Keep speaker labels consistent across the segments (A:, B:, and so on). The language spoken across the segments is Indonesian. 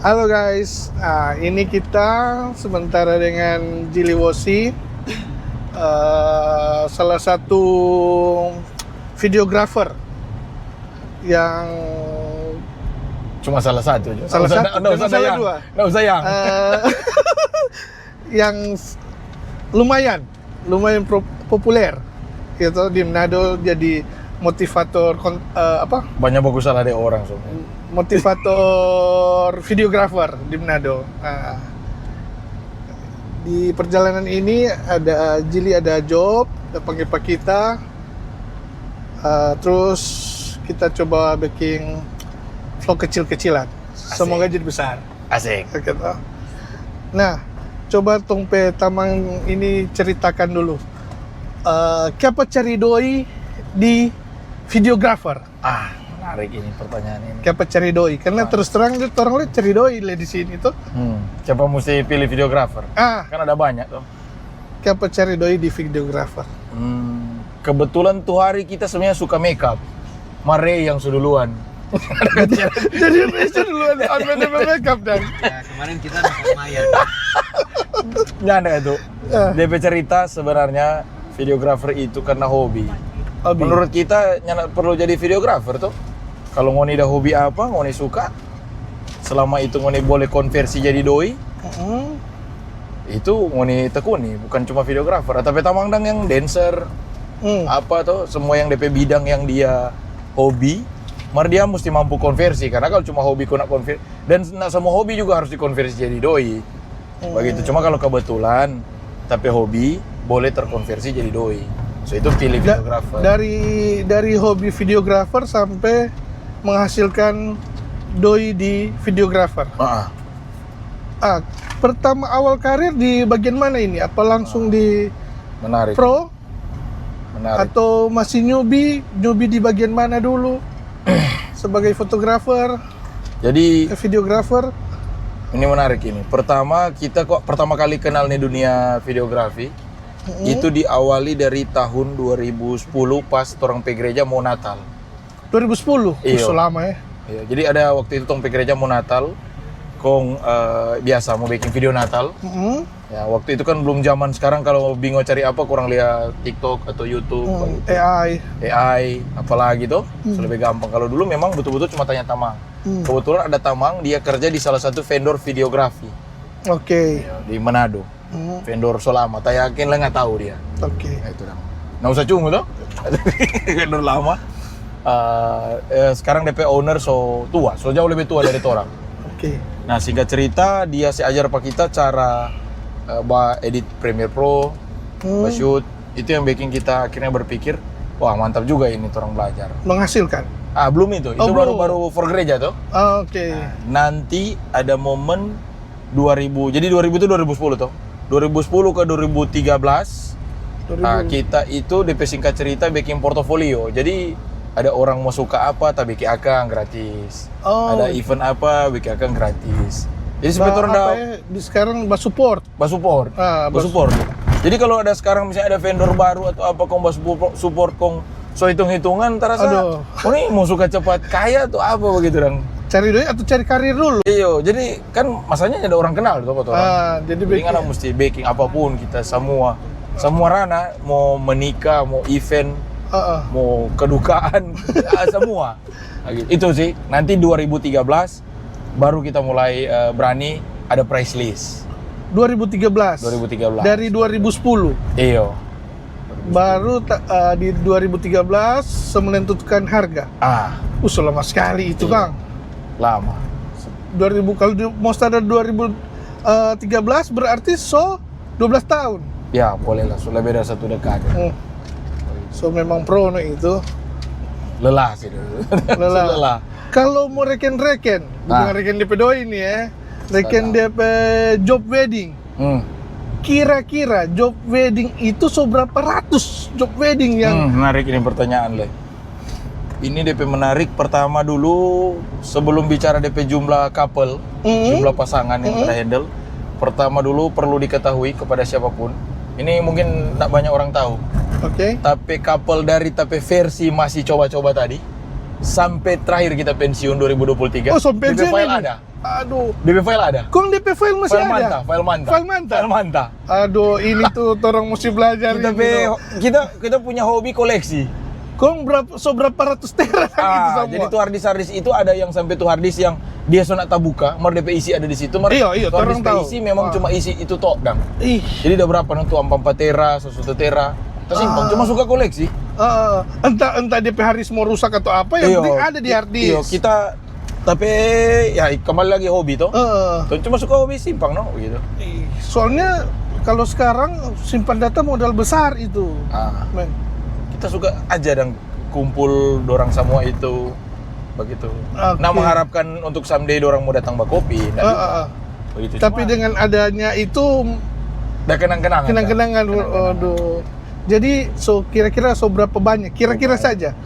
A: Halo guys, ini kita sementara dengan Jiliwosi, salah satu videographer yang
B: Cuma salah satu.
A: salah satu,
B: Nggak usah
A: salah
B: yang.
A: dua,
B: Nggak usah yang.
A: yang lumayan populer, gitu di Manado, jadi motivator
B: Banyak bagus salah deh orang soalnya.
A: motivator videographer di Manado. Nah, di perjalanan ini ada Jili, ada Job, ada panggil Pak kita. Terus kita coba bikin vlog kecil-kecilan. Semoga jadi besar.
B: Asik.
A: Gitu. Nah, coba tongpe tamang ini ceritakan dulu. Siapa cari doi di videographer?
B: Menarik ini pertanyaan ini.
A: Siapa cari doi? Karena terus terang orang lihat cari doi di sini tuh.
B: Siapa mesti pilih videographer? Kan ada banyak tuh.
A: Siapa cari doi di videographer?
B: Kebetulan tuh hari kita sebenarnya suka makeup. Mare yang seduluan.
A: Jadi Indonesia duluan ambil makeup dan.
C: Ya, kemarin kita dapat Mayan.
B: Nyanda itu. DP cerita sebenarnya videographer itu karena hobi. Menurut kita nyanda perlu jadi videographer tuh. Kalau ngoni dah hobi apa, ngoni suka, selama itu ngoni boleh konversi jadi doi, itu ngoni tekuni, bukan cuma videographer. Tapi tamangdang yang dancer, apa tuh, semua yang DP bidang yang dia hobi, mar dia mesti mampu konversi. Karena kalau cuma hobi kau nak konversi, dan nak semua hobi juga harus dikonversi jadi doi. Begitu. Cuma kalau kebetulan, tapi hobi boleh terkonversi jadi doi. So itu pilih videographer.
A: Dari hobi videographer sampai menghasilkan doi di videographer. Pertama awal karir di bagian mana ini? Apa langsung di
B: Menarik.
A: pro?
B: Menarik.
A: Atau masih newbie di bagian mana dulu? Sebagai fotografer,
B: Jadi
A: videographer.
B: ini menarik ini. Pertama kita kok pertama kali kenal nih dunia videografi. Itu diawali dari tahun 2010 pas orang pergi gereja mau Natal.
A: 2010?
B: Iya.
A: So lama ya?
B: Iya, jadi ada waktu itu tong pergi gereja mau Natal. Kong biasa mau bikin video Natal. Ya, waktu itu kan belum zaman sekarang kalau bingung cari apa kurang lihat TikTok atau YouTube. AI, apalagi tuh. So, lebih gampang. Kalau dulu memang betul-betul cuma tanya Tamang. Kebetulan ada Tamang, dia kerja di salah satu vendor videografi.
A: Oke.
B: Di Manado. Vendor Solama, tak yakin lah nggak tahu dia.
A: Oke.
B: Nah, itu dong. Nggak usah cungu tuh. Vendor lama. Sekarang DP owner so tua, so jauh lebih tua dari orang.
A: Oke.
B: Nah, singkat cerita dia ajar pak kita cara edit Premiere Pro, shoot. Itu yang bikin kita akhirnya berpikir, wah mantap juga ini orang belajar.
A: Menghasilkan?
B: Belum itu baru for gereja tuh.
A: Oke.
B: Nah, nanti ada momen 2000, jadi 2000 itu 2010 tuh. 2010 ke 2013 kita itu DP singkat cerita bikin portofolio. Jadi ada orang mau suka apa, tak bikin akang gratis. Ada event apa, bikin akang gratis. Jadi sebetulnya
A: sekarang support.
B: Support. Jadi kalau ada sekarang misalnya ada vendor baru atau apa kong support kong so hitung-hitungan terasa oh nih mau suka cepat kaya tuh apa begitu dong.
A: Cari duit atau cari karir dulu?
B: Iya, jadi kan masanya ada orang kenal tuh orang.
A: Jadi
B: kan mesti baking apapun kita semua rana mau menikah, mau event, mau kedukaan, semua. Itu sih. Nanti 2013 baru kita mulai berani ada price list.
A: 2013. Dari 2010.
B: Iya.
A: Baru di 2013 menentukan harga. Lama sekali itu,
B: iya.
A: Bang.
B: Lama.
A: 2000 kalau mau standar 2013 berarti 12 tahun.
B: Ya, boleh lah. Sudah beda 1 dekade.
A: So memang pro itu.
B: Lelah sih. Lelah.
A: Kalau mau reken-reken, bukan reken DP doi ini ya. Reken DP job wedding. Kira-kira job wedding itu seberapa ratus job wedding yang
B: menarik ini pertanyaan Le. Ini DP menarik pertama dulu sebelum bicara DP jumlah couple, jumlah pasangan yang kita handle. Pertama dulu perlu diketahui kepada siapapun. Ini mungkin tak banyak orang tahu.
A: Oke.
B: Tapi couple dari tapi versi masih coba-coba tadi sampai terakhir kita pensiun 2023.
A: Oh, sampai pensiun
B: file
A: ini?
B: ada.
A: Aduh.
B: DP file ada?
A: Kong DP file masih
B: File
A: ada?
B: File Manta.
A: Aduh, ini tuh orang mesti belajar
B: Kita,
A: ini.
B: kita punya hobi koleksi.
A: Kong seberapa ratus tera itu semua.
B: Jadi tuh harddisk itu ada yang sampai tuh harddisk yang dia sonat buka, mar DP isi ada di situ, mar
A: Iya,
B: tuh harddisk
A: orang tahu.
B: isi memang cuma isi itu tok dang.
A: Ih.
B: Jadi udah berapa nih tuh 4 tera, 1 tera. Tersimpan, cuma suka koleksi.
A: Entah DP harddisk mau rusak atau apa, yang penting ada di harddisk.
B: Iya, kita tapi ya kembali lagi hobi toh. Tuh, cuma suka hobi simpang no gitu.
A: Soalnya kalau sekarang simpan data modal besar itu. Men.
B: Kita suka aja dan kumpul dorang semua itu begitu. Nah, mengharapkan untuk someday dorang mau datang bakopi. Begitu.
A: Tapi cuma, dengan adanya itu
B: udah kenang-kenangan.
A: Aduh. Jadi kira-kira berapa banyak? Kira-kira saja.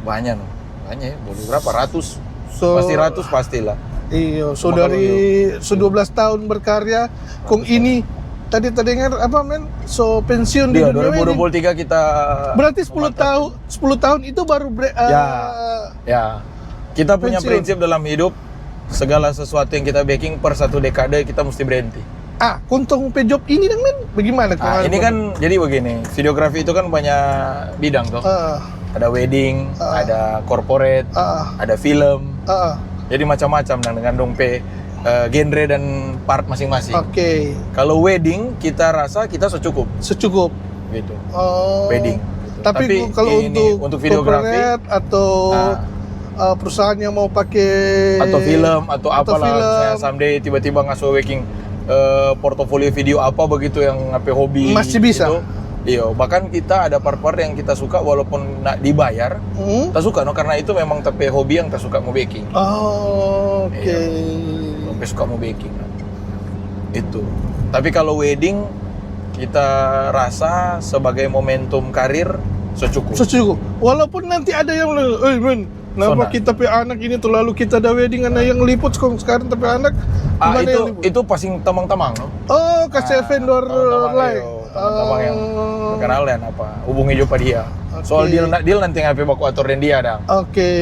B: Banyak ya. Boleh berapa ratus? Pasti ratus pastilah.
A: Iya, dari 12 tahun berkarya, Kong ini tadi dengar apa men? Pensiun di dunia
B: 2023 kita.
A: Berarti 10 tahun itu baru
B: ya. Kita punya prinsip dalam hidup, segala sesuatu yang kita backing per 1 dekade kita mesti berhenti.
A: Kuntong pejob ini dong men, bagaimana?
B: Ini kan jadi begini, videografi itu kan banyak bidang toh. Ada wedding, ada corporate, ada film. Jadi macam-macam dengan dompe genre dan part masing-masing.
A: Oke.
B: Kalau wedding kita rasa kita secukup. Gitu. Wedding. Gitu.
A: Tapi kalau untuk videografi atau perusahaan yang mau pakai
B: atau film atau apalah, misalnya someday tiba-tiba ngasuh working portofolio video apa begitu yang ngapain hobi
A: masih bisa
B: gitu. Iya, bahkan kita ada part-part yang kita suka walaupun nak dibayar, kita suka karena itu memang tapi hobi yang kita suka mau baking.
A: Oke.
B: Sampai suka mau baking. Itu. Tapi kalau wedding kita rasa sebagai momentum karir secukup.
A: Walaupun nanti ada yang men, kenapa kita pe anak ini terlalu kita ada wedding ada yang liput sekarang tapi anak
B: itu passing tamang-tamang no?
A: Kasih vendor lain.
B: Tamang yang kenal dan apa hubungi juga dia. Soal deal nanti ngapain baku atur dan dia dong.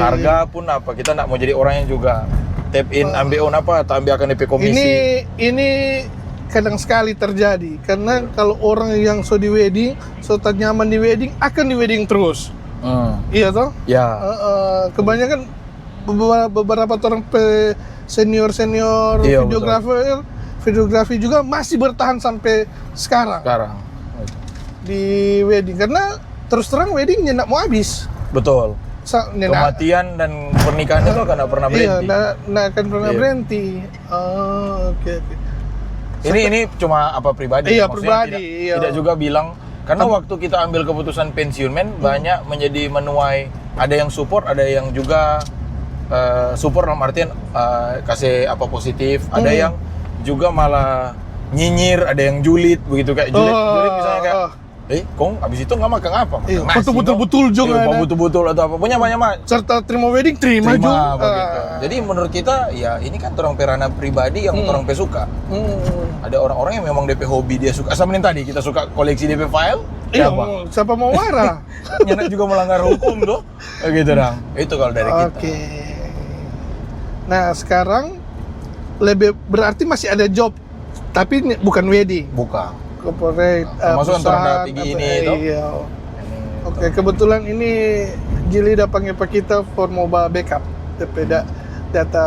B: Harga pun apa kita nak mau jadi orang yang juga tap in ambil on apa atau ambil akan DP komisi.
A: Ini kadang sekali terjadi karena kalau orang yang di wedding tak nyaman di wedding akan di wedding terus. Iya toh?
B: Ya.
A: Kebanyakan beberapa orang senior videografi juga masih bertahan sampai sekarang. Di wedding karena terus terang wedding nyenak mau habis.
B: Betul. Kematian dan pernikahan itu akan pernah berhenti.
A: Iya, nggak akan pernah berhenti. Oke.
B: Ini cuma apa pribadi?
A: Iya, pribadi.
B: Tidak juga bilang karena waktu kita ambil keputusan pensiun banyak menjadi menuai, ada yang support, ada yang juga support dalam artian kasih apa positif, ada yang juga malah nyinyir, ada yang julid begitu kayak julid misalnya kayak Kong abis itu nggak makan apa?
A: Betul-betul juga.
B: Betul-betul atau apa? Punya banyak
A: serta terima wedding terima juga.
B: Begitu. Jadi menurut kita ya ini kan orang perana pribadi yang orang suka. Ada orang-orang yang memang DP hobi dia suka. Sama tadi kita suka koleksi DP file.
A: Iya, siapa mau marah?
B: Nyenak juga melanggar hukum tuh. Gitu dong. Itu kalau dari kita.
A: Oke. Nah sekarang lebih berarti masih ada job, tapi bukan wedding.
B: Bukan.
A: Corporate,
B: termasuk antara tinggi ini itu.
A: Iya. Oke, kebetulan ini Jili udah panggil Pak kita for mobile backup data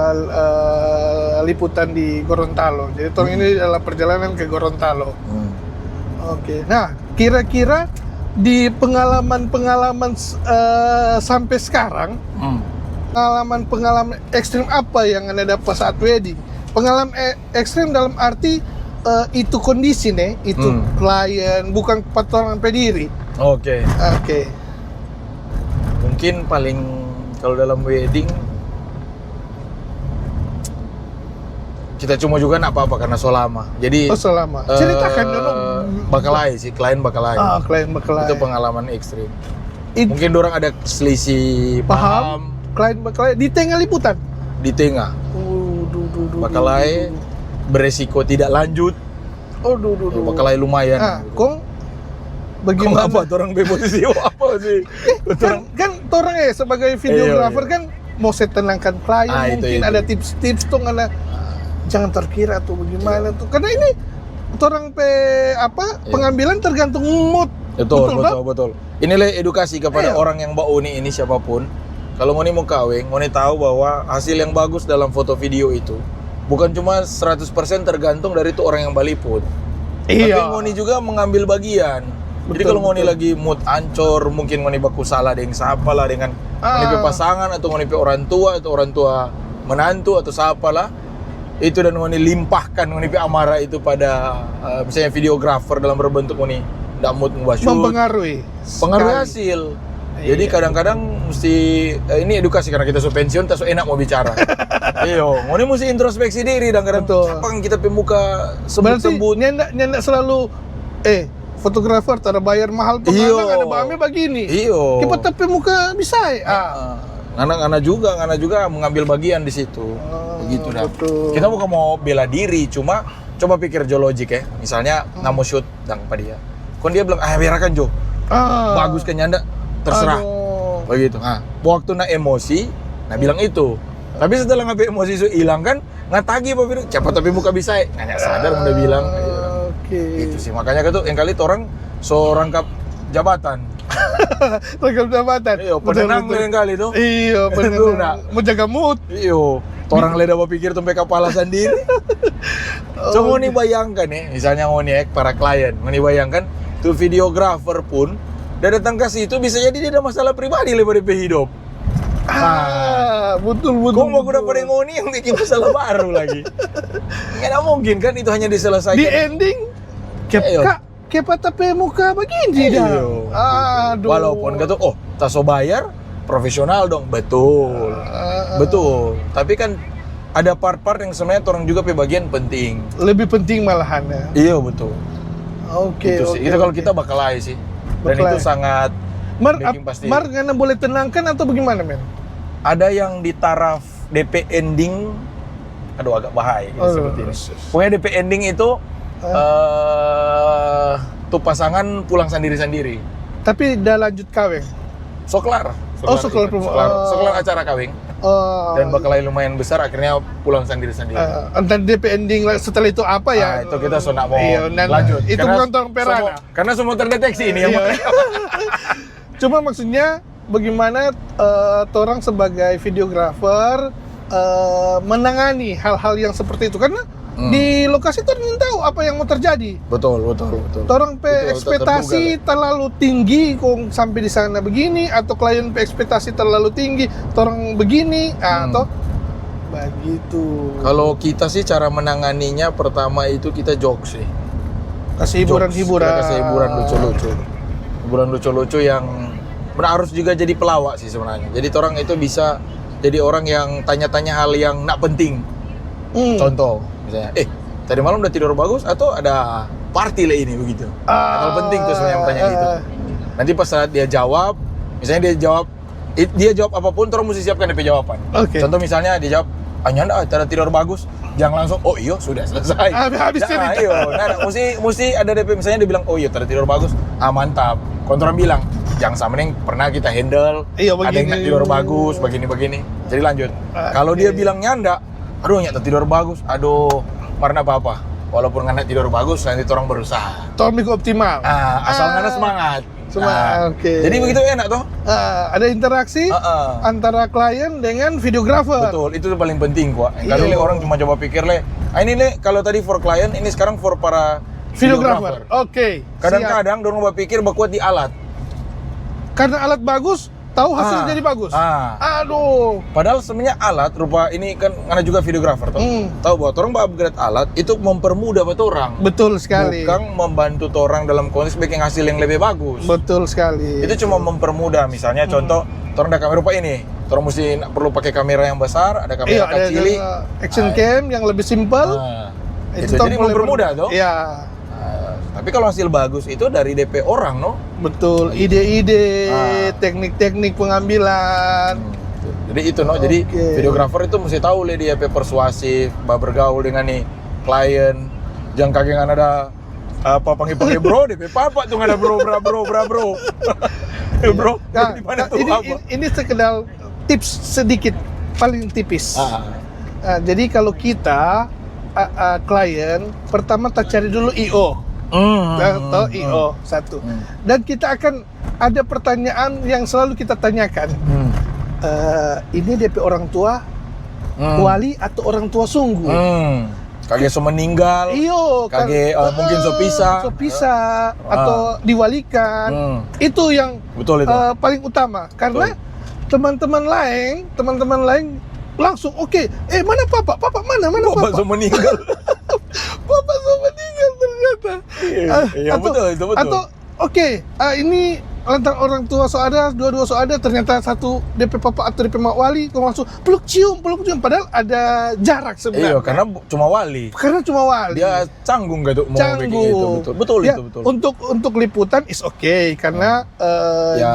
A: liputan di Gorontalo. Jadi tong ini adalah perjalanan ke Gorontalo. Oke. Nah, kira-kira di pengalaman sampai sekarang, pengalaman ekstrim apa yang Anda dapat saat wedding? Pengalaman ekstrim dalam arti itu kondisi nih, itu klien, bukan patongan pediri.
B: Oke. Mungkin paling kalau dalam wedding kita cuma juga nak apa-apa karena lama. Jadi
A: selama. Ceritakan dulu.
B: Klien bakalai.
A: Klien bakalai.
B: Itu pengalaman ekstrim. Mungkin orang ada selisih paham.
A: Klien bakalai di tengah liputan.
B: Di tengah. Bakalai beresiko tidak lanjut. Bakalai lumayan.
A: Kong bagaimana?
B: Kong apa orang posisi apa sih?
A: kan orang sebagai videografer kan mau saya tenangkan klien, mungkin
B: itu.
A: ada tips-tips tuh karena jangan terkira tuh bagaimana tuh. Karena ini orang pengambilan tergantung mood.
B: Betul. Inilah edukasi kepada orang yang bau ini siapapun. Kalau ngoni mau kawin, ngoni tahu bahwa hasil yang bagus dalam foto video itu bukan cuma 100% tergantung dari itu orang yang baliput. Tapi ngoni juga mengambil bagian. Jadi kalau ngoni lagi mood ancor, mungkin ngoni baku salah dengan siapa lah, dengan ngoni pe pasangan atau ngoni pe orang tua atau orang tua menantu atau siapa lah, itu dan ngoni limpahkan ngoni pe amarah itu pada misalnya videografer dalam berbentuk ngoni ndak mood ngebasut,
A: mempengaruhi
B: hasil. Jadi kadang-kadang mesti ini edukasi karena kita so pensiun, tak so enak mau bicara. Iyo, ngoni mesti introspeksi diri dan kadang siapa yang kita pemuka sebut-sebut.
A: Nyendak selalu fotografer tara bayar mahal pengadang ada bame begini.
B: Iyo.
A: Kita tapi muka bisa
B: Ngana juga mengambil bagian di situ. Begitu dah.
A: Betul.
B: Kita bukan mau bela diri, cuma coba pikir logik ya. Misalnya namo shoot dang pada dia. Kon dia bilang, biarkan Jo. Bagus kan nyanda, terserah. Begitu. Waktu emosi, bilang itu. Tapi setelah ngapain emosi itu hilang kan, ngatagi apa bilang, cepat tapi muka bisa. Nggak sadar udah bilang. Gitu sih, makanya gitu yang kali orang rangkap jabatan.
A: Rangkap jabatan.
B: Iya, penenang yang kali tuh.
A: Iya, penenang. Mau jaga mood.
B: Iya, orang leda berpikir sampai kepala sendiri. So ngoni bayangkan ya, misalnya ngoni para klien, ngoni bayangkan tuh videografer pun dia datang ke situ bisa jadi dia ada masalah pribadi lebar DP hidup.
A: Betul.
B: Kok mau udah pada ngoni yang bikin masalah baru lagi? Nggak mungkin kan itu hanya diselesaikan.
A: Di ending, kepa tapi muka begini dah. Aduh.
B: Walaupun kata, tak so bayar, profesional dong. Betul. Tapi kan ada part-part yang sebenarnya orang juga bagian penting.
A: Lebih penting malahan ya.
B: Iya betul.
A: Oke.
B: Itu kalau kita bakal sih. Dan itu sangat
A: pasti. Karena boleh tenangkan atau bagaimana men?
B: Ada yang di taraf DP ending, agak bahaya gitu seperti ini. Pokoknya DP ending itu tuh pasangan pulang sendiri-sendiri.
A: Tapi udah lanjut kawin?
B: Soklar acara kawin. Dan bakal lumayan besar, akhirnya pulang sendiri-sendiri.
A: Entah DP ending setelah itu apa ya?
B: Itu kita nak mau lanjut.
A: Itu bukan orang perana.
B: Karena semua terdeteksi ini.
A: Cuma maksudnya bagaimana orang sebagai videografer menangani hal-hal yang seperti itu, karena di lokasi itu ingin tahu apa yang mau terjadi. Betul. Orang ekspektasi terlalu tinggi kok sampai di sana begini, atau klien ekspektasi terlalu tinggi, orang begini, atau begitu.
B: Kalau kita sih cara menanganinya pertama itu kita jokes sih.
A: Kasih hiburan.
B: Kasih hiburan lucu-lucu. Hiburan lucu-lucu yang harus juga jadi pelawak sih sebenarnya. Jadi orang itu bisa jadi orang yang tanya-tanya hal yang nak penting. Contoh, misalnya, tadi malam udah tidur bagus atau ada party lah ini begitu. Hal penting tuh sebenarnya tanya gitu. Nanti pas saat dia jawab, misalnya dia jawab apapun, terus mesti siapkan DP jawaban. Contoh misalnya dia jawab, nyanda cara tidur bagus, jangan langsung, iya sudah selesai.
A: Habis cerita.
B: Mesti ada DP misalnya dia bilang, iya cara tidur bagus, mantap. Kontrol bilang, jangan sama yang pernah kita handle, ada yang tidur bagus, begini-begini. Jadi lanjut. Kalau dia bilang nyanda, aduh nyata tidur bagus, karena apa-apa. Walaupun nggak tidur bagus, nanti orang berusaha.
A: Tomik optimal.
B: Asal nggak semangat. Jadi begitu enak toh.
A: Ada interaksi antara klien dengan videografer.
B: Betul, itu paling penting kok. Kali orang cuma coba pikir ini kalau tadi for klien, ini sekarang for para videografer. Kadang-kadang dorong berpikir kuat di alat.
A: Karena alat bagus, tahu hasilnya jadi bagus. Aduh.
B: Padahal sebenarnya alat rupa ini kan karena juga videografer tuh. Tahu bahwa orang upgrade alat itu mempermudah buat orang.
A: Betul sekali.
B: Bukan membantu orang dalam konteks bikin hasil yang lebih bagus.
A: Betul sekali.
B: Itu cuma mempermudah. Misalnya contoh, orang ada kamera rupa ini. Orang mesti perlu pakai kamera yang besar, ada kamera kecil.
A: Action cam yang lebih simpel.
B: Itu jadi mempermudah tuh.
A: Iya.
B: Tapi kalau hasil bagus itu dari DP orang, no?
A: Betul, ide-ide, teknik-teknik pengambilan.
B: Jadi itu, no? Jadi videografer itu mesti tahu dia persuasif, bergaul dengan nih klien. Jangan kaget ada panggil bro, DP papa tuh nggak ada bro. Bro, di mana tuh apa?
A: Ini sekedar tips sedikit, paling tipis. Jadi kalau kita klien, pertama kita cari dulu IO. Atau IO satu. Dan kita akan ada pertanyaan yang selalu kita tanyakan. Ini DP orang tua, wali atau orang tua sungguh?
B: Kage so meninggal,
A: iyo,
B: kage mungkin so pisah,
A: atau diwalikan. Itu yang
B: betul itu.
A: Paling utama. Karena teman-teman lain langsung oke. Mana papa? Papa mana papa?
B: Papa so meninggal.
A: Papa so meninggal ternyata.
B: Iya betul itu betul.
A: Atau ini lantaran orang tua so ada, dua-dua so ada, ternyata satu DP papa atau DP mak wali, kau langsung peluk cium, padahal ada jarak sebenarnya.
B: Iya, karena cuma wali. Dia canggung gitu mau bikin itu, betul
A: ya,
B: itu betul.
A: Untuk liputan is karena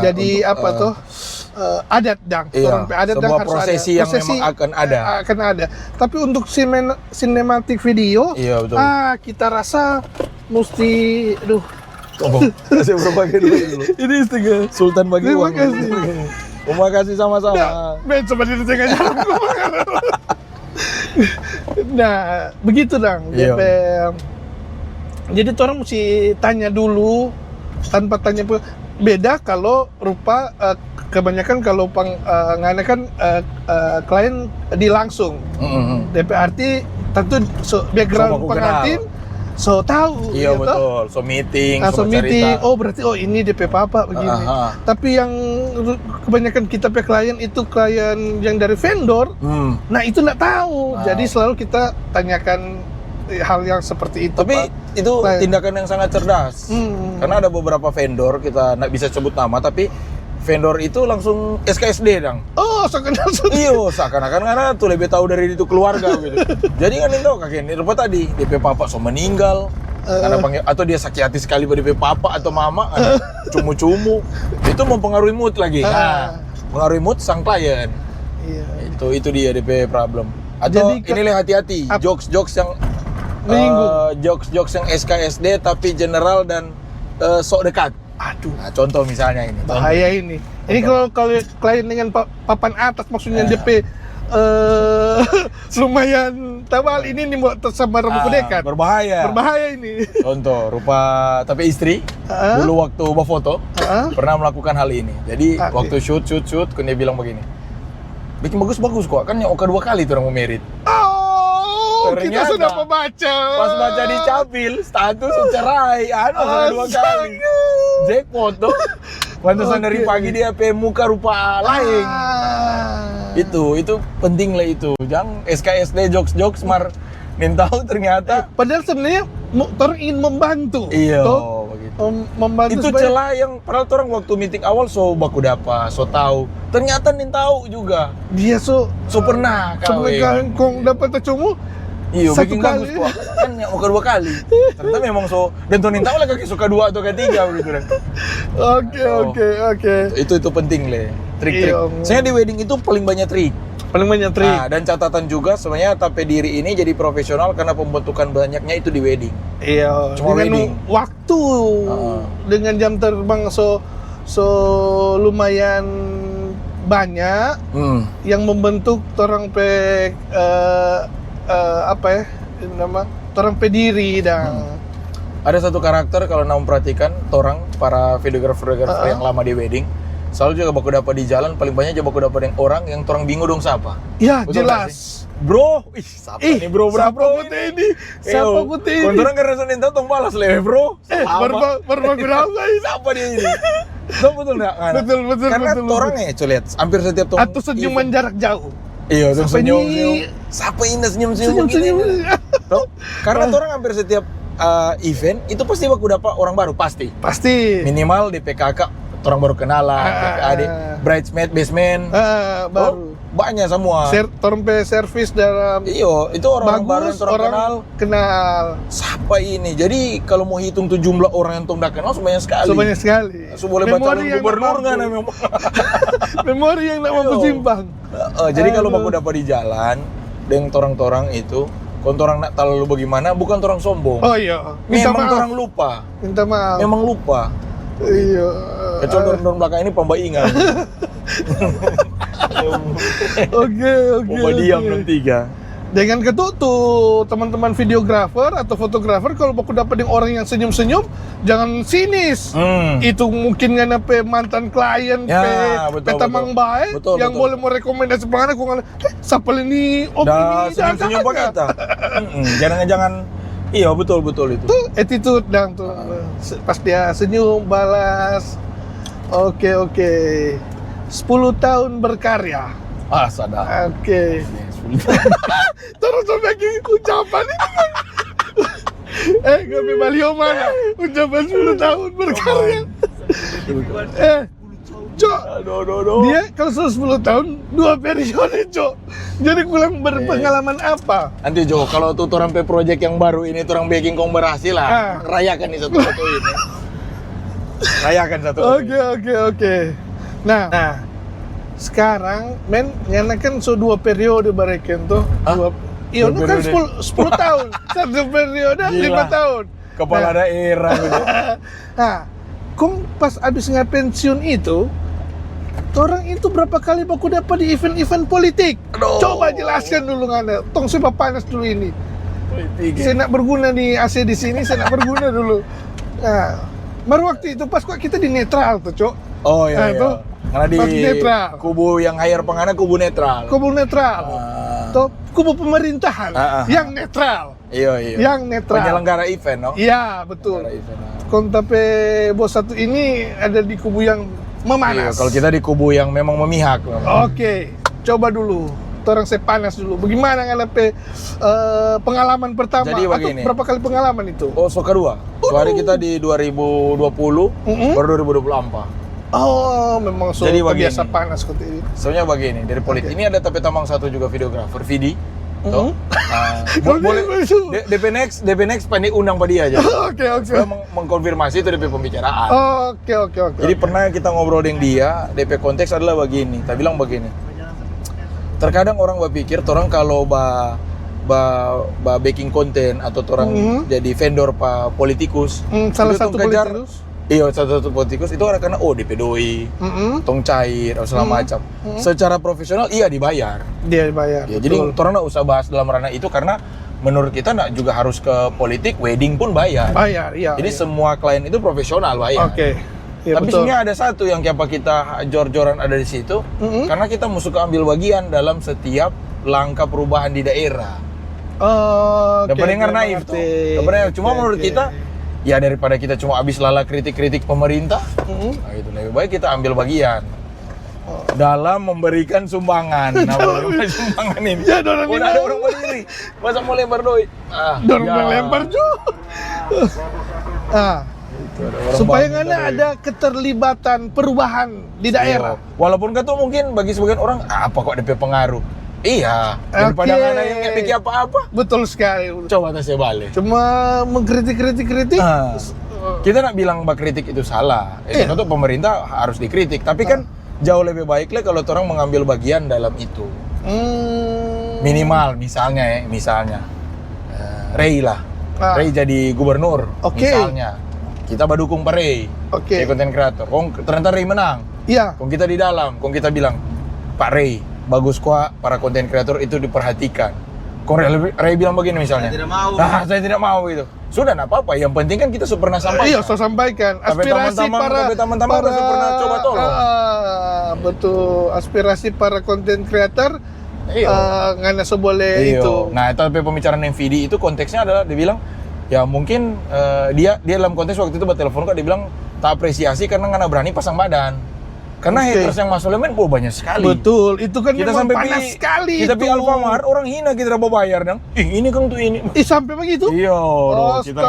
A: jadi adat dang.
B: Iya,
A: adat
B: sebuah
A: harus
B: prosesi
A: ada.
B: yang memang akan ada.
A: Tapi untuk sinematik video,
B: iya, betul.
A: Kita rasa mesti,
B: Kasih berbagi dulu.
A: Ini setengah.
B: Sultan bagi uang.
A: Terima kasih.
B: Terima kasih sama-sama.
A: Coba diri saya jalan. Nah, begitu dong. Jadi orang mesti tanya dulu tanpa tanya. Beda kalau rupa kebanyakan kalau ngana kan klien di langsung. DP arti tentu background pengantin. So tahu,
B: iya betul. So meeting,
A: meeting. Oh berarti ini DP papa begini. Tapi yang kebanyakan kita klien itu klien yang dari vendor. Nah itu nggak tahu. Jadi selalu kita tanyakan hal yang seperti itu.
B: Tapi itu tindakan yang sangat cerdas. Karena ada beberapa vendor, kita nggak bisa sebut nama, tapi vendor itu langsung SKSD dong.
A: Oh,
B: seakan-akan karena tuh lebih tahu dari itu keluarga gitu. Jadi kan itu kakek ini rupa tadi DP papa so meninggal. Karena panggil atau dia sakit hati sekali pada DP papa atau mama, cumu-cumu. Itu mempengaruhi mood lagi. Mengaruhi mood sang klien. Iya. Itu dia DP problem. Atau inilah hati-hati, jokes yang jokes yang SKSD tapi general dan sok dekat.
A: Aduh.
B: Nah, contoh misalnya ini.
A: Bahaya ini. Ini kalau klien dengan papan atas maksudnya DP lumayan tebal ini nih buat sama rambut dekat.
B: Berbahaya ini. Contoh rupa tapi istri dulu waktu foto pernah melakukan hal ini. Jadi waktu shoot kan dia bilang begini. Bikin bagus kok, kan yang oka 2 kali tuh orang mau merit.
A: Ternyata, kita sudah membaca.
B: Pas baca di Capil, status cerai, sudah 2 kali. Jackpot tuh. Pantesan dari pagi dia muka rupa lain. Itu penting lah itu. Jangan SKSD jokes mar tahu ternyata.
A: Padahal sebenarnya orang ingin membantu.
B: Iya, begitu.
A: Membantu
B: itu celah yang padahal orang waktu meeting awal so baku dapa, so tahu. Ternyata tahu juga.
A: Dia so
B: pernah
A: kawin. Kong dapat tercumu.
B: Iya,
A: satu
B: bikin
A: kali.
B: bagus kok. Kan yang oka 2 kali. Ternyata memang so dan tuh tahu lah kaki suka 2 atau ketiga begitu kan. Oke. Itu penting le. Trik-trik. Saya di wedding itu paling banyak trik. Nah, dan catatan juga sebenarnya tape diri ini jadi profesional karena pembentukan banyaknya itu di wedding.
A: Iya.
B: Cuma
A: dengan
B: wedding.
A: Waktu dengan jam terbang so lumayan banyak yang membentuk orang orang pediri dan
B: ada satu karakter kalau namun perhatikan orang para videografer yang lama di wedding selalu juga baku dapat di jalan paling banyak juga baku dapat yang orang yang orang bingung dong siapa.
A: Ya
B: betul
A: jelas.
B: Bro, siapa nih bro?
A: Siapa ini? Siapa putih ini?
B: Kontoran karena Senin tahu tong balas le bro.
A: Berbagai ini.
B: Siapa dia ini? Betul nggak?
A: Betul.
B: Karena orang lihat hampir setiap tong
A: atau senyuman jarak jauh.
B: Iya, senyum. Siapa ini senyum-senyum begini? Karena orang hampir setiap event itu pasti baku dapat orang baru pasti. Minimal di PKK orang baru kenalan, adik bridesmaid, baseman,
A: baru
B: banyak semua.
A: Torpe servis dalam.
B: Iyo, itu orang baru yang orang
A: kenal.
B: Siapa ini? Jadi kalau mau hitung tuh jumlah orang yang dah kenal sebanyak sekali. Boleh baca gubernur nggak memang.
A: Memori yang tak mampu simpan.
B: Jadi kalau aku dapat di jalan dengan torang-torang itu, kalau orang nak terlalu bagaimana, bukan orang sombong.
A: Oh iya.
B: Memang orang lupa.
A: Minta maaf.
B: Memang lupa.
A: Iya.
B: Kecuali dorong belakang ini pembaingan.
A: Oke.
B: Boba diam non 3.
A: Dengan tuh teman-teman videografer atau fotografer, kalau aku dapat orang yang senyum-senyum, jangan sinis. Itu mungkin ngana pe mantan klien,
B: Ya,
A: pe
B: betul,
A: tamang baik,
B: betul,
A: yang
B: betul.
A: boleh mau rekomendasi pengen aku ngana, siapa ini opini
B: Senyum-senyum pak kita. Jangan iya betul itu.
A: Tuh attitude dang tuh. Pas dia senyum balas. Oke. 10 tahun berkarya.
B: Sadar.
A: Oke. Terus bikin ucapan ini. Kopi Balio mana? Ucapan 10 tahun berkarya. Cok. Dia kalau 10 tahun 2 periode, Cok. Jadi kurang berpengalaman apa?
B: Nanti Jo, kalau tuh orang pe project yang baru ini orang baking kong berhasil lah. Rayakan nih satu ini. Rayakan satu.
A: Oke. Nah, sekarang nyana kan 2 periode bareken tuh. Iya, itu kan 10 tahun. 1 periode 5 tahun.
B: Kepala daerah gitu.
A: Nah, kong pas abis pensiun itu, orang itu berapa kali baku dapat di event-event politik? Coba jelaskan dulu ngana. Tong coba panas dulu ini.
B: Politik.
A: Saya nak berguna di AC di sini, saya nak berguna dulu. Nah, baru waktu itu pas kok kita di netral tuh, Cok.
B: Oh iya.
A: Tuh,
B: karena di
A: netral.
B: kubu yang hire pengana kubu netral.
A: Kubu netral. Tuh, kubu pemerintahan yang netral.
B: Iya.
A: Yang netral.
B: Penyelenggara event, no?
A: Iya, betul.
B: Event,
A: Kontape bos satu ini ada di kubu yang memanas.
B: Iya, kalau kita di kubu yang memang memihak.
A: Oke, coba dulu. Orang saya panas dulu. Bagaimana ngalape pengalaman pertama?
B: Jadi begini.
A: Atau berapa kali pengalaman itu?
B: Oh, so kedua. Hari kita di 2020, baru 2024.
A: Oh, memang so
B: Jadi
A: biasa
B: begini.
A: panas seperti ini.
B: Soalnya begini, dari politik ini ada tapi tamang satu juga videografer, Vidi. Tuh. Boleh DP next pandai undang pada dia aja.
A: Oke.
B: Supaya mengkonfirmasi itu DP pembicaraan.
A: Oke.
B: Jadi pernah kita ngobrol dengan dia, DP konteks adalah begini. Kita bilang begini. Terkadang orang berpikir, orang kalau baking konten atau orang jadi vendor politikus,
A: salah
B: itu
A: satu
B: kejar,
A: politikus.
B: Iya, satu politikus itu karena DP doi, tong cair, atau segala macam. Secara profesional iya dibayar.
A: Dia dibayar.
B: Ya, jadi orang nggak usah bahas dalam ranah itu karena menurut kita nggak juga harus ke politik, wedding pun bayar.
A: Bayar, iya.
B: Jadi semua klien itu profesional bayar.
A: Oke. Ya,
B: tapi
A: betul.
B: sebenarnya ada satu yang kayak kita jor-joran ada di situ, karena kita mesti ambil bagian dalam setiap langkah perubahan di daerah. Dan pendengar naif tuh. Cuma menurut kita, ya daripada kita cuma habis lala kritik-kritik pemerintah, nah itu lebih baik kita ambil bagian dalam memberikan sumbangan. Nah, sumbangan ini.
A: Ya, dorang
B: udah ada orang berdiri. Masa mau lempar doi?
A: Dorang lempar juga. Supaya ngana ada keterlibatan perubahan di daerah.
B: Walaupun kan tuh mungkin bagi sebagian orang apa kok DP pengaruh. Iya, daripada ngana yang nggak bikin apa-apa.
A: Betul sekali.
B: Coba tasnya balik.
A: Cuma mengkritik.
B: Kita nak bilang kritik itu salah. Untuk pemerintah harus dikritik. Tapi kan jauh lebih baik lah kalau orang mengambil bagian dalam itu. Minimal misalnya Ray lah. Ray jadi gubernur misalnya. Kita dukung Pak Ray. Jadi konten kreator. Ternyata Ray menang.
A: Iya.
B: Kong kita di dalam, kong kita bilang, Pak Ray, bagus kok para konten kreator itu diperhatikan. Kong Ray bilang begini misalnya. Saya tidak mau gitu. Sudah, enggak apa-apa. Yang penting kan kita pernah sampaikan.
A: Iya, saya sampaikan. Aspirasi para
B: teman-teman udah pernah coba tolong.
A: Betul. Aspirasi para konten kreator ngana seboleh itu.
B: Nah, tapi pembicaraan yang Vidi itu konteksnya adalah dia bilang, ya mungkin dia dalam konteks waktu itu telepon kok dia bilang tak apresiasi karena ngana berani pasang badan. Karena haters yang masuk elemen banyak sekali.
A: Betul, itu kan
B: kita
A: memang
B: sampai
A: panas sekali.
B: Kita pergi Alfamart, orang hina kita dapat bayar dong. Ini kan tuh ini.
A: Sampai begitu?
B: Iya, kita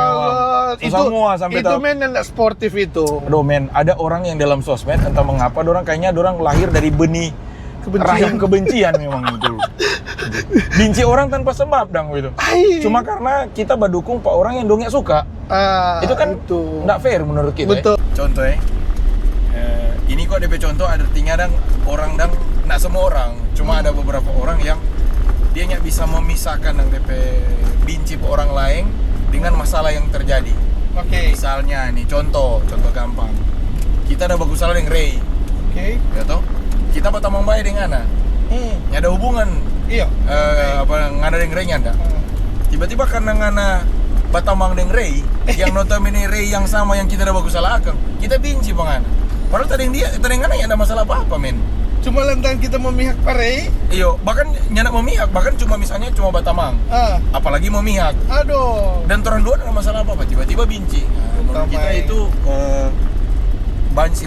B: memang. Semua sampai
A: itu men enggak sportif itu.
B: Aduh men, ada orang yang dalam sosmed entah mengapa orang kayaknya orang lahir dari benih rahim kebencian memang itu. Benci orang tanpa sebab dong gitu. Cuma karena kita mendukung pak orang yang dongnya suka. Itu kan enggak fair menurut kita.
A: Betul.
B: Contohnya ini kok DP contoh artinya orang nggak semua orang, cuma ada beberapa orang yang dia nggak bisa memisahkan yang DP benci ke orang lain dengan masalah yang terjadi. Misalnya nih contoh gampang, kita ada bagus salah dengan Ray, ya toh, kita batamang bae dengan ana. Ada hubungan.
A: Iya.
B: Ngana deng rey nyanda. Tiba-tiba karena ngana batamang deng rey, yang notabene rey yang sama yang kita udah bagus salah akang, kita benci bang ana. Padahal tadi ngana ya ada masalah apa-apa men.
A: Cuma lantaran kita memihak Rey.
B: Iyo, bahkan nyanak memihak, bahkan cuma batamang. Apalagi memihak.
A: Aduh.
B: Dan orang dua ada masalah apa-apa, tiba-tiba benci. Menurut kita itu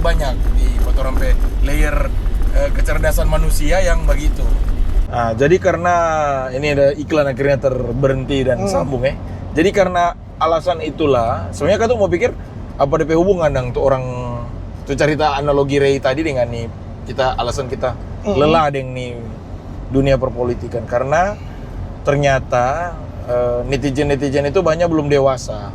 B: banyak di orang layer kecerdasan manusia yang begitu. Nah, jadi karena ini ada iklan akhirnya terberhenti dan sambung ya. Jadi karena alasan itulah, sebenarnya kan tuh mau pikir apa DP hubungan dengan tuh orang tuh cerita analogi Ray tadi dengan nih alasan kita lelah dengan nih dunia perpolitikan karena ternyata netizen itu banyak belum dewasa.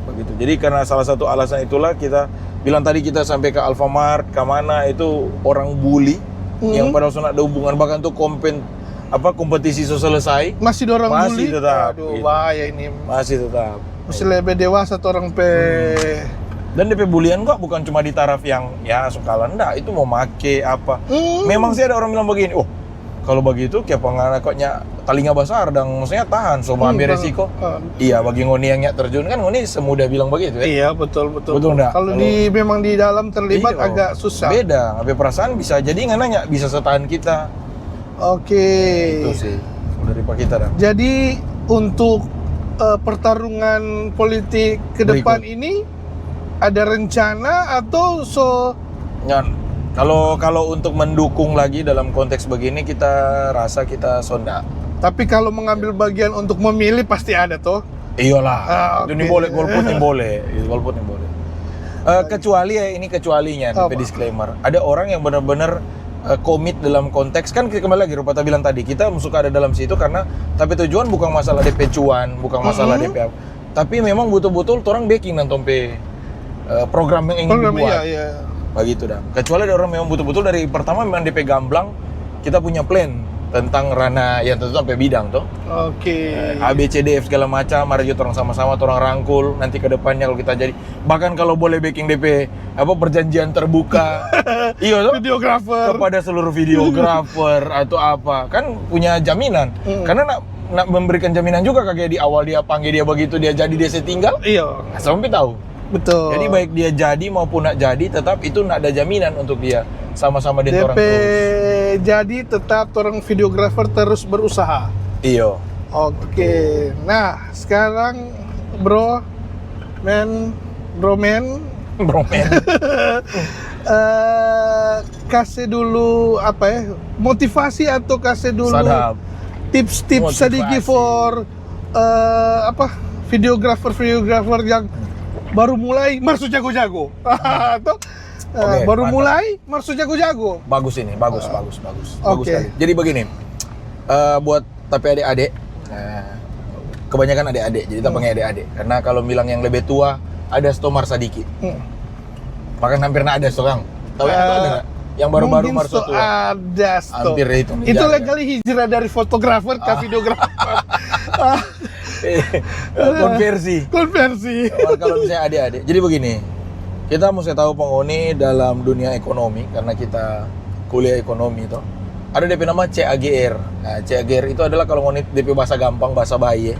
B: Begitu. Jadi karena salah satu alasan itulah kita bilang tadi kita sampai ke Alfamart, ke mana itu orang bully yang padahal sudah ada hubungan bahkan tuh kompetisi selesai
A: masih dorang bully.
B: Masih tetap.
A: Aduh,
B: gitu.
A: bahaya ini.
B: Masih tetap.
A: Masih lebih dewasa tuh orang
B: Dan DP bulian kok bukan cuma di taraf yang ya sukalan enggak, itu mau make apa. Memang sih ada orang bilang begini, "Oh, kalau begitu kayak pengen koknya talinga besar dan maksudnya tahan so ambil resiko." Iya, bagi ngoni yang terjun kan ngoni semudah bilang begitu ya.
A: Iya, betul.
B: Betul enggak?
A: Kalau memang di dalam terlibat agak susah.
B: Beda, tapi perasaan bisa jadi nggak bisa setahan kita.
A: Oke.
B: Itu sih dari Pak kita dah.
A: Jadi untuk pertarungan politik ke depan ini ada rencana atau
B: kalau untuk mendukung lagi dalam konteks begini kita rasa kita sonda.
A: Tapi kalau mengambil bagian untuk memilih pasti ada toh.
B: Iyalah. Ini boleh golput yang boleh. Kecuali ya ini kecualinya tapi disclaimer. Ada orang yang benar-benar komit dalam konteks kan kembali lagi Rupata bilang tadi kita suka ada dalam situ karena tapi tujuan bukan masalah DP cuan, bukan masalah DP apa. Tapi memang betul-betul orang backing dan tompe program yang ingin dibuat.
A: Iya.
B: Begitu dah. Kecuali ada orang memang betul-betul dari pertama memang DP gamblang kita punya plan tentang ranah yang tentu sampai bidang tuh.
A: Oke.
B: A B C D F segala macam, mari orang sama-sama orang rangkul nanti ke depannya kalau kita jadi bahkan kalau boleh backing DP perjanjian terbuka. Iya tuh.
A: Videografer
B: Kepada seluruh videografer atau apa. Kan punya jaminan. Karena nak memberikan jaminan juga kayak di awal dia panggil dia begitu dia jadi dia setinggal.
A: Iya.
B: Sampai tahu.
A: Betul.
B: Jadi baik dia jadi maupun nak jadi tetap itu nak ada jaminan untuk dia sama-sama di orang terus.
A: Jadi tetap orang videografer terus berusaha.
B: Iya.
A: Oke. Nah, sekarang Bro men kasih dulu motivasi atau kasih dulu tips-tips sedikit for videografer yang baru mulai marsu jago-jago atau baru mulai marsu jago-jago.
B: Bagus ini, bagus sekali. Jadi begini, buat tapi adik-adik, kebanyakan adik-adik, jadi tak panggil adik-adik. Karena kalau bilang yang lebih tua ada Stomar Sadiki, bahkan hampir ada seorang. Tahu yang itu ada nggak? Yang baru-baru marsu tua.
A: Ada
B: hampir itu.
A: Itu legali hijrah dari fotografer ke videografer.
B: Konversi. Kalau misalnya adik-adik. Jadi begini, kita mesti tahu penghuni dalam dunia ekonomi karena kita kuliah ekonomi itu. Ada DP nama CAGR. Nah, CAGR itu adalah kalau ngoni DP bahasa gampang, bahasa bayi.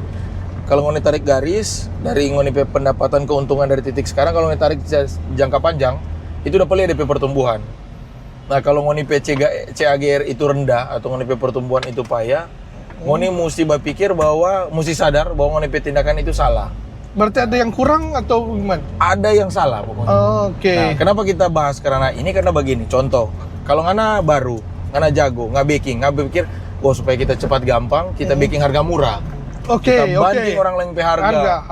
B: Kalau ngoni tarik garis dari ngoni pendapatan keuntungan dari titik sekarang, kalau ngoni tarik jangka panjang, itu udah paling DP pertumbuhan. Nah, kalau ngoni CAGR itu rendah atau ngoni pertumbuhan itu payah, ngoni mesti berpikir bahwa mesti sadar bahwa ngoni tindakan itu salah.
A: Berarti ada yang kurang atau gimana?
B: Ada yang salah pokoknya.
A: Oke.
B: Nah, kenapa kita bahas karena ini karena begini. Contoh, kalau ngana baru, ngana jago, nggak baking, nggak berpikir, supaya kita cepat gampang, kita baking harga murah. Kita banding orang lain pe harga.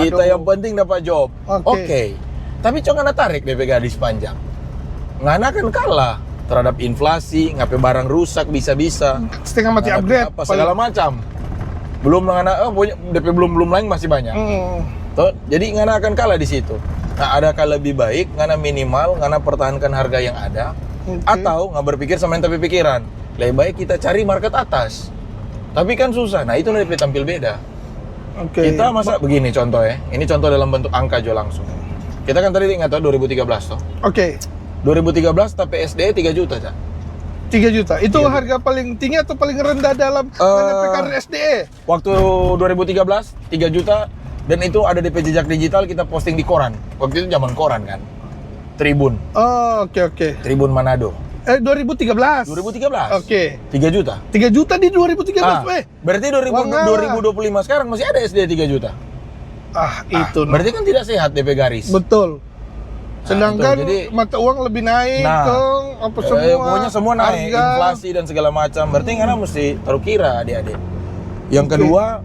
B: Kita yang penting dapat job. Oke. Tapi jangan ngana tarik DP gadis panjang. Ngana kan kalah terhadap inflasi, ngapain barang rusak bisa-bisa.
A: Setengah mati upgrade
B: apa segala macam. Belum ngana DP belum lain masih banyak. Tuh, jadi ngana akan kalah di situ. Nah, adakah lebih baik ngana minimal ngana pertahankan harga yang ada atau nggak berpikir sama yang tapi pikiran. Lebih baik kita cari market atas. Tapi kan susah. Nah, itu lebih tampil beda. Kita masa begini contoh ya. Ini contoh dalam bentuk angka jo langsung. Kita kan tadi ingat 2013 toh. 2013 tapi SDE 3 juta, Cak.
A: 3 juta. Itu
B: 3 juta.
A: harga paling tinggi atau paling rendah dalam karir SDE?
B: Waktu 2013 3 juta dan itu ada DP jejak digital kita posting di koran. Waktu itu zaman koran kan. Tribun.
A: Oh, oke.
B: Tribun Manado.
A: 2013.
B: 2013.
A: Oke.
B: 3 juta.
A: 3 juta di 2013,
B: Berarti 2025 sekarang masih ada SDE 3 juta.
A: Itu.
B: Berarti kan tidak sehat DP garis.
A: Betul. Sedangkan
B: itu, jadi,
A: mata uang lebih naik, apa semua.
B: Pokoknya semua naik,
A: harga.
B: inflasi dan segala macam. Berarti karena mesti terkira adik-adik. Yang kedua,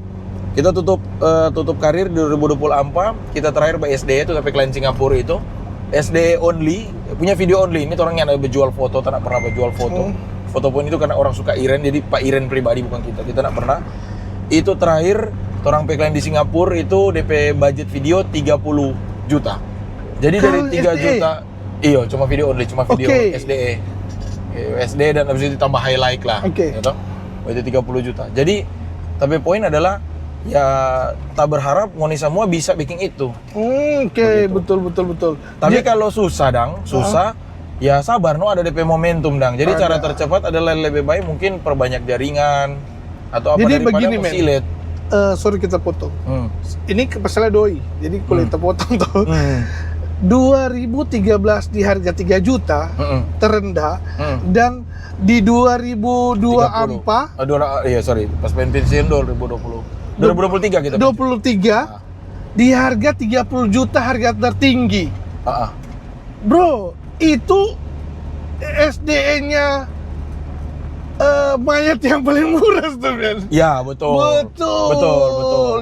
B: kita tutup karir di 2024. Kita terakhir by SDE itu tapi klien Singapura itu. SDE only, punya video only. Ini orang yang ada berjual foto, tak pernah berjual foto. Foto pun itu karena orang suka Iren, jadi Pak Iren pribadi bukan kita. Kita tak pernah. Itu terakhir, orang klien di Singapura itu DP budget video 30 juta. Jadi dari 3
A: SDE?
B: juta, iya cuma video only, cuma video SDE. SDE dan habis itu tambah highlight lah. Gitu. Itu 30 juta. Jadi, tapi poin adalah ya tak berharap ngoni semua bisa bikin itu.
A: Betul.
B: Tapi kalau susah ya sabar, ada DP momentum dang. Jadi cara tercepat adalah lebih baik mungkin perbanyak jaringan atau apa
A: jadi
B: daripada
A: begini,
B: posilet.
A: Sorry kita potong. Ini masalah doi. Jadi kalau kita potong tuh. 2013 di harga 3 juta terendah dan di 2024
B: pas pensiun 2023 kita
A: 23 di harga 30 juta harga tertinggi. Bro, itu SDE-nya mayat yang paling murah sebenarnya.
B: Ya, betul.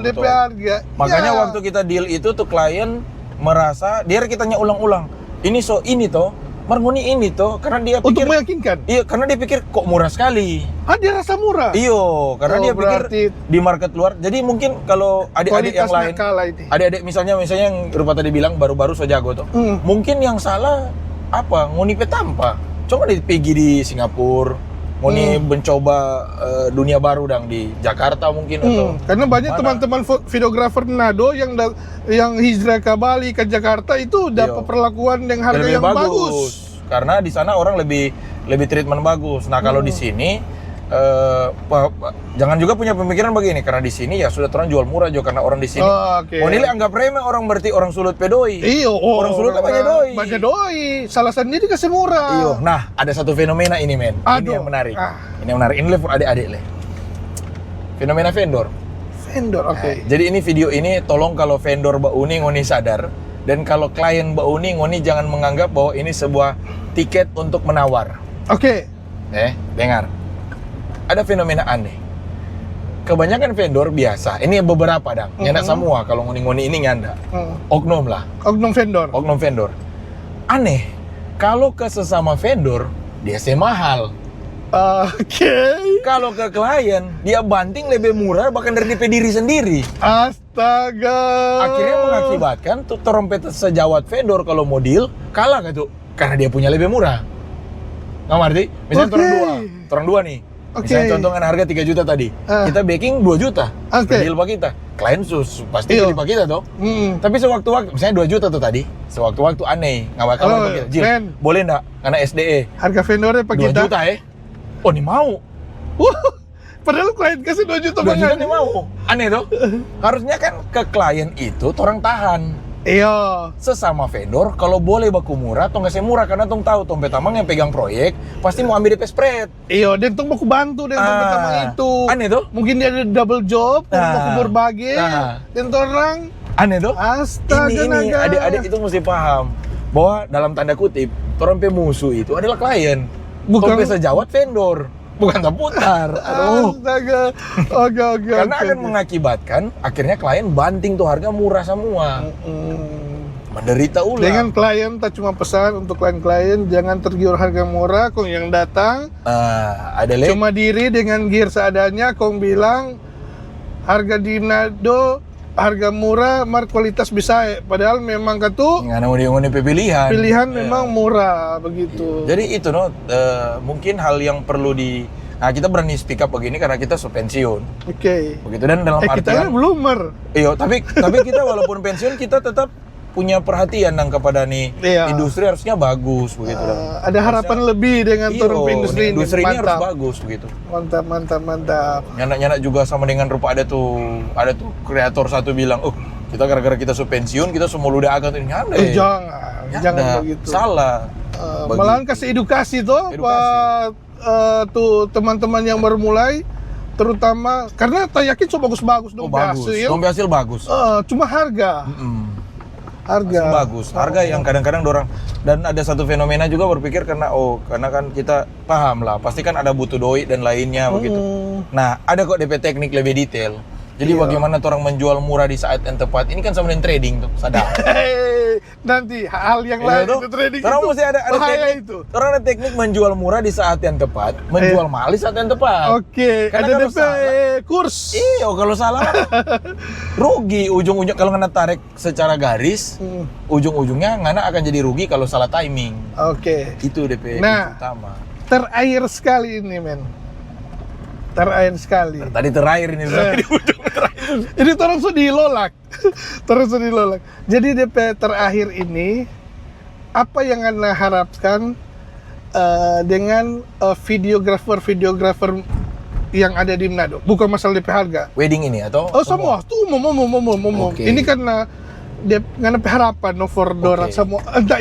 A: DP harga.
B: Makanya waktu kita deal itu tuh klien merasa dia kitanya ulang-ulang. Ini toh, Marmoni ini toh karena dia pikir
A: untuk meyakinkan.
B: Iya, karena dia pikir kok murah sekali.
A: Dia rasa murah.
B: Iya, karena dia pikir di market luar. Jadi mungkin kalau adik-adik yang lain, adik-adik misalnya yang Rupa tadi bilang baru-baru so jago tuh. Mungkin yang salah apa? Ngoni petampa. Coba pergi di Singapura. Ngoni mencoba dunia baru dang di Jakarta mungkin atau
A: karena banyak teman-teman videografer Manado yang hijrah ke Bali ke Jakarta itu dapat perlakuan yang harga yang bagus.
B: Karena di sana orang lebih treatment bagus. Nah, kalau di sini jangan juga punya pemikiran begini karena di sini ya sudah orang jual murah juga karena orang di sini. Nilai anggap remeh orang berarti orang sulut pedoi. Orang sulut banyak doi.
A: Banyak doi. Salah sendiri kasih murah.
B: Nah, ada satu fenomena ini men. Ini yang menarik. Ini yang menarik. Ini level adik-adik le. Fenomena vendor. Jadi ini video ini tolong kalau vendor Mbak Uni ngoni sadar dan kalau klien Mbak Uni ngoni jangan menganggap bahwa ini sebuah tiket untuk menawar. Dengar. Ada fenomena aneh. Kebanyakan vendor biasa, ini beberapa dang, nyandak semua kalau ngoni-ngoni ini nyandak. Oknum lah. Oknum vendor. Aneh, kalau ke sesama vendor, dia mahal. Kalau ke klien, dia banting lebih murah bahkan dari DP diri sendiri.
A: Astaga.
B: Akhirnya mengakibatkan tuh trompet sejawat vendor kalau mau deal, kalah gak tuh? Karena dia punya lebih murah. Nggak ngerti? Misalnya orang dua nih. Misalnya contoh kan harga 3 juta tadi, kita backing 2 juta, deal pak kita, klien pasti beli pak kita toh. Tapi sewaktu-waktu, misalnya 2 juta tuh tadi, sewaktu-waktu aneh, nggak bakal pak kita, Jil, boleh nggak? Karena SDE,
A: harga vendornya pak
B: 2
A: kita
B: 2 juta oh nih mau.
A: Padahal klien kasih 2 juta
B: 2 juta nih mau, aneh toh. Harusnya kan ke klien itu orang tahan. Sesama vendor kalau boleh baku murah atau nggak murah karena tong tahu Tompet Tamang yang pegang proyek pasti mau ambil DP spread.
A: Dan tong baku bantu dengan Tompet Tamang itu.
B: Aneh tuh.
A: Mungkin dia ada double job, baku berbagi. Dan orang
B: aneh tuh.
A: Astaga
B: ini adik-adik itu mesti paham bahwa dalam tanda kutip orang musuh itu adalah klien. Bukan sejawat vendor. Bukan terputar.
A: Astaga. Oke.
B: Karena akan mengakibatkan akhirnya klien banting tuh harga murah semua. Menderita ulang.
A: Dengan klien tak cuma pesan untuk klien jangan tergiur harga murah, kong yang datang. Cuma diri dengan gear seadanya, kong bilang harga di Manado harga murah, kualitas bisa. Padahal memang katu
B: nggak ada pilihan
A: memang murah begitu.
B: Jadi itu mungkin hal yang perlu kita berani speak up begini karena kita pensiun. Begitu dan dalam artian
A: kita bloomer.
B: Tapi kita walaupun pensiun kita tetap punya perhatian nang kepada nih
A: Iya.
B: industri harusnya bagus begitu Dang.
A: Ada harapan lebih dengan turun ke industri ini.
B: Industri ini harus
A: Mantap.
B: bagus begitu.
A: Mantap.
B: Nyanak-nyanak juga sama dengan rupa ada tuh kreator satu bilang, "Oh, kita gara-gara kita pensiun, kita semua udah agak tuh nyanda."
A: Jangan begitu.
B: Salah.
A: Malahan kasih edukasi tuh buat tuh teman-teman yang baru mulai, terutama karena tak yakin so bagus-bagus dong
B: bagus.
A: hasil.
B: Dong hasil bagus.
A: Cuma harga.
B: Hasil bagus. Harga yang kadang-kadang dorang, dan ada satu fenomena juga berpikir karena kan kita paham lah, pasti kan ada butuh doi dan lainnya begitu. Nah, ada kok DP teknik lebih detail. Jadi bagaimana orang menjual murah di saat yang tepat? Ini kan sama dengan trading tuh, sadar.
A: Nanti hal yang lain itu trading
B: Orang
A: itu
B: mesti ada
A: bahaya
B: teknik,
A: itu.
B: orang ada teknik menjual murah di saat yang tepat, menjual mahal di saat yang tepat.
A: Oke,
B: Karena
A: ada
B: kalau
A: DP
B: salah-
A: kurs.
B: Iya, kalau salah rugi ujung-ujung kalau ngana tarik secara garis, ujung-ujungnya ngana akan jadi rugi kalau salah timing.
A: Oke.
B: Itu DP
A: Nah.
B: utama.
A: Terakhir sekali ini, men. Terakhir sekali.
B: Tadi terakhir ini di ujung terakhir.
A: Ini terus dilolak. Terus dilolak. Jadi DP terakhir ini apa yang Anda harapkan dengan videografer yang ada di Manado? Bukan masalah DP harga.
B: Wedding ini atau?
A: Oh, semua. Tuh umum.
B: Oke.
A: Ini karena dia nggak harapan no for dorang
B: Oke.
A: semua, entah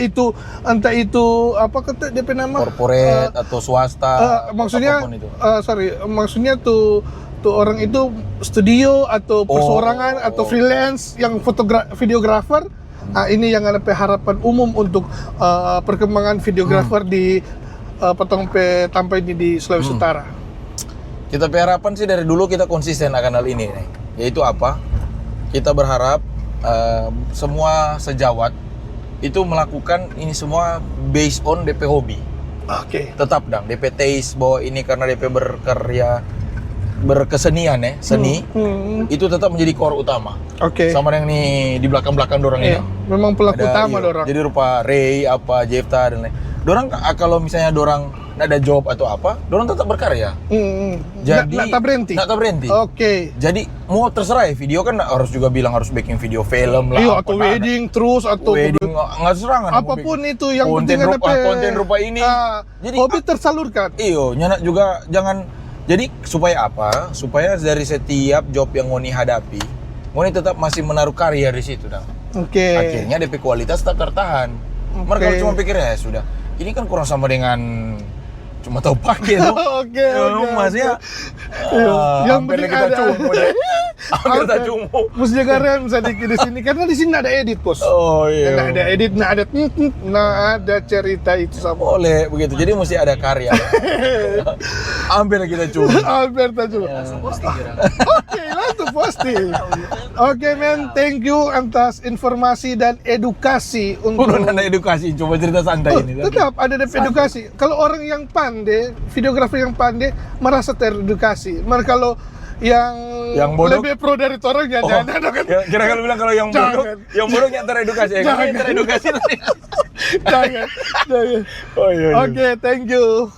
A: itu apa kata DP nama
B: Corporate atau swasta,
A: maksudnya
B: apapun itu.
A: maksudnya tuh orang itu studio atau perseorangan atau
B: Oh.
A: freelance yang videografer. Ini yang ada harapan umum untuk perkembangan videografer di Petong Pe Tampai ini di Sulawesi Utara.
B: Kita harapan sih dari dulu kita konsisten akan hal ini nih. Yaitu apa? Kita berharap semua sejawat itu melakukan ini semua based on DP hobi.
A: Oke.
B: Tetap dong DP taste bahwa ini karena DP berkarya berkesenian ya, seni itu tetap menjadi core utama.
A: Oke.
B: Sama yang nih di belakang-belakang dorang
A: Iya,
B: ini.
A: memang pelaku utama
B: iya.
A: dorang.
B: Jadi rupa Ray, apa Jefta dan lain. Dorang kalau misalnya dorang nggak ada job atau apa, dorang tetap berkarya. Jadi
A: Nggak tak berhenti.
B: Nggak tak berhenti.
A: Oke.
B: Jadi mau terserah ya, video kan harus juga bilang harus bikin video film lah.
A: Iya,
B: apa,
A: atau
B: nah,
A: wedding terus atau
B: wedding nggak serangan.
A: apapun itu yang
B: konten
A: penting
B: rupa, konten rupa ini.
A: Jadi hobi tersalurkan.
B: Iyo, nyanak juga jangan. Jadi supaya apa? Supaya dari setiap job yang Ngoni hadapi, Ngoni tetap masih menaruh karya di situ, Dang.
A: Oke.
B: Akhirnya DP kualitas tetap tertahan. Mereka kalau cuma pikir ya sudah, ini kan kurang sama dengan cuma tahu pakai tuh.
A: Oke.
B: Maksudnya
A: Yang
B: hampir
A: penting
B: kita
A: ada.
B: cumu deh. Hampir kita cumu.
A: Mesti jaga rem sedikit di sini karena di sini ada edit, Bos.
B: Oh iya.
A: Nah, ada edit, ada cerita itu sama.
B: Boleh begitu. Jadi mesti ada karya. Hampir kita cumu.
A: Hampir tak cuma. Oke, langsung posting. Oke, men, thank you atas informasi dan edukasi untuk
B: Udah ada edukasi, coba cerita santai ini.
A: tetap ada edukasi. Kalau orang yang pandai, videografer yang pandai merasa teredukasi. Mereka kalau yang
B: bodoh?
A: lebih pro dari orang ya
B: Oh,
A: jangan kan.
B: kira-kira lu bilang kalau yang bodoh,
A: Jangan.
B: yang bodoh yang teredukasi ya. Kan
A: Jangan.
B: yang teredukasi nanti.
A: Jangan.
B: Oh iya.
A: Oke, thank you.